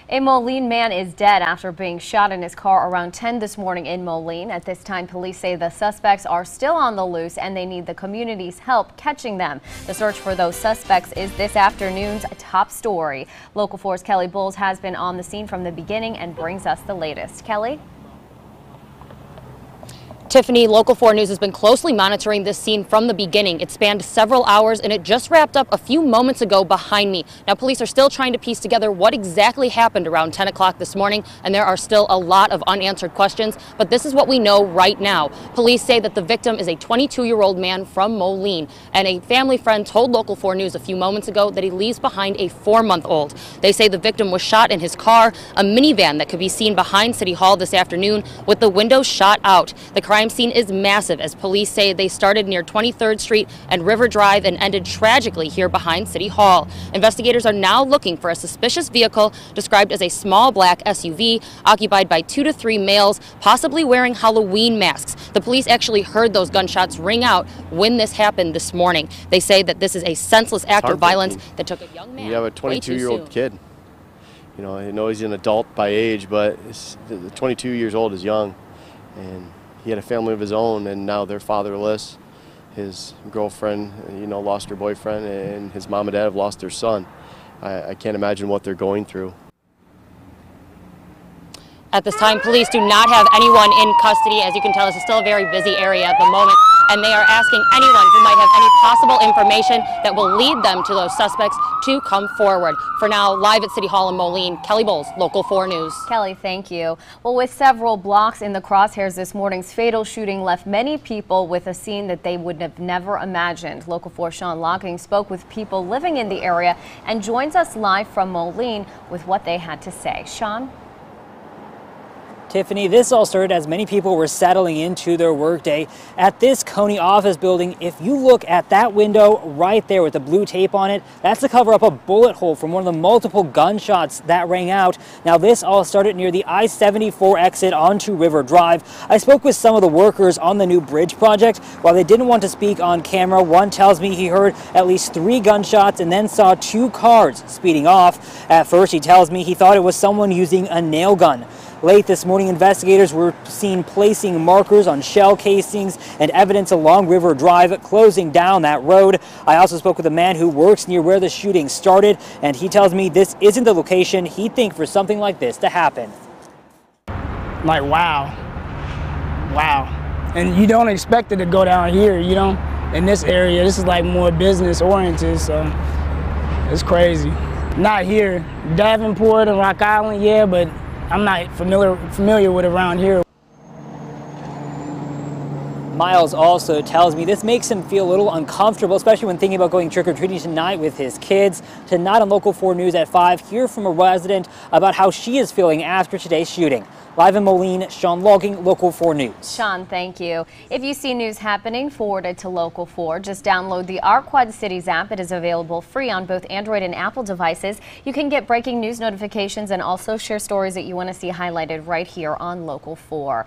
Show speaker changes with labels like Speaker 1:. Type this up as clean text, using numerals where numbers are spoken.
Speaker 1: A Moline man is dead after being shot in his car around 10 this morning in Moline. At this time, police say the suspects are still on the loose and they need the community's help catching them. The search for those suspects is this afternoon's top story. Local 4's Kelly Bowles has been on the scene from the beginning and brings us the latest. Kelly?
Speaker 2: Tiffany, Local 4 News has been closely monitoring this scene from the beginning. It spanned several hours and it just wrapped up a few moments ago behind me. Now, police are still trying to piece together what exactly happened around 10 o'clock this morning, and there are still a lot of unanswered questions, but this is what we know right now. Police say that the victim is a 22-year-old man from Moline, and a family friend told Local 4 News a few moments ago that he leaves behind a 4-month-old. They say the victim was shot in his car, a minivan that could be seen behind City Hall this afternoon with the windows shot out. The crime scene is massive, as police say they started near 23rd Street and River Drive and ended tragically here behind City Hall. Investigators are now looking for a suspicious vehicle described as a small black SUV occupied by 2 to 3 males, possibly wearing Halloween masks. The police actually heard those gunshots ring out when this happened this morning. They say that this is a senseless act of violence that took a young man.
Speaker 3: You have a 22-year-old kid. You know, I know he's an adult by age, but 22 years old is young, and he had a family of his own, and now they're fatherless. His girlfriend, lost her boyfriend, and his mom and dad have lost their son. I can't imagine what they're going through.
Speaker 2: At this time, police do not have anyone in custody. As you can tell, this is still a very busy area at the moment, and they are asking anyone who might have any possible information that will lead them to those suspects to come forward. For now, live at City Hall in Moline, Kelly Bowles, Local 4 News.
Speaker 1: Kelly, thank you. Well, with several blocks in the crosshairs this morning's fatal shooting left many people with a scene that they would have never imagined. Local 4 Sean Locking spoke with people living in the area and joins us live from Moline with what they had to say. Sean?
Speaker 4: Tiffany, this all started as many people were settling into their workday at this Coney office building. If you look at that window right there with the blue tape on it, that's to cover up a bullet hole from one of the multiple gunshots that rang out. Now, this all started near the I-74 exit onto River Drive. I spoke with some of the workers on the new bridge project. While they didn't want to speak on camera, one tells me he heard at least 3 gunshots and then saw 2 cars speeding off. At first, he tells me he thought it was someone using a nail gun. Late this morning, investigators were seen placing markers on shell casings and evidence along River Drive, closing down that road. I also spoke with a man who works near where the shooting started, and he tells me this isn't the location he'd think for something like this to happen.
Speaker 5: Like, wow. And you don't expect it to go down here, in this area. This is like more business oriented, so it's crazy. Not here. Davenport and Rock Island, yeah, but I'm not familiar with around here.
Speaker 4: Miles also tells me this makes him feel a little uncomfortable, especially when thinking about going trick-or-treating tonight with his kids. Tonight on Local 4 News at 5, hear from a resident about how she is feeling after today's shooting. Live in Moline, Sean Logging, Local 4 News.
Speaker 1: Sean, thank you. If you see news happening, forward it to Local 4. Just download the Our Quad Cities app. It is available free on both Android and Apple devices. You can get breaking news notifications and also share stories that you want to see highlighted right here on Local 4.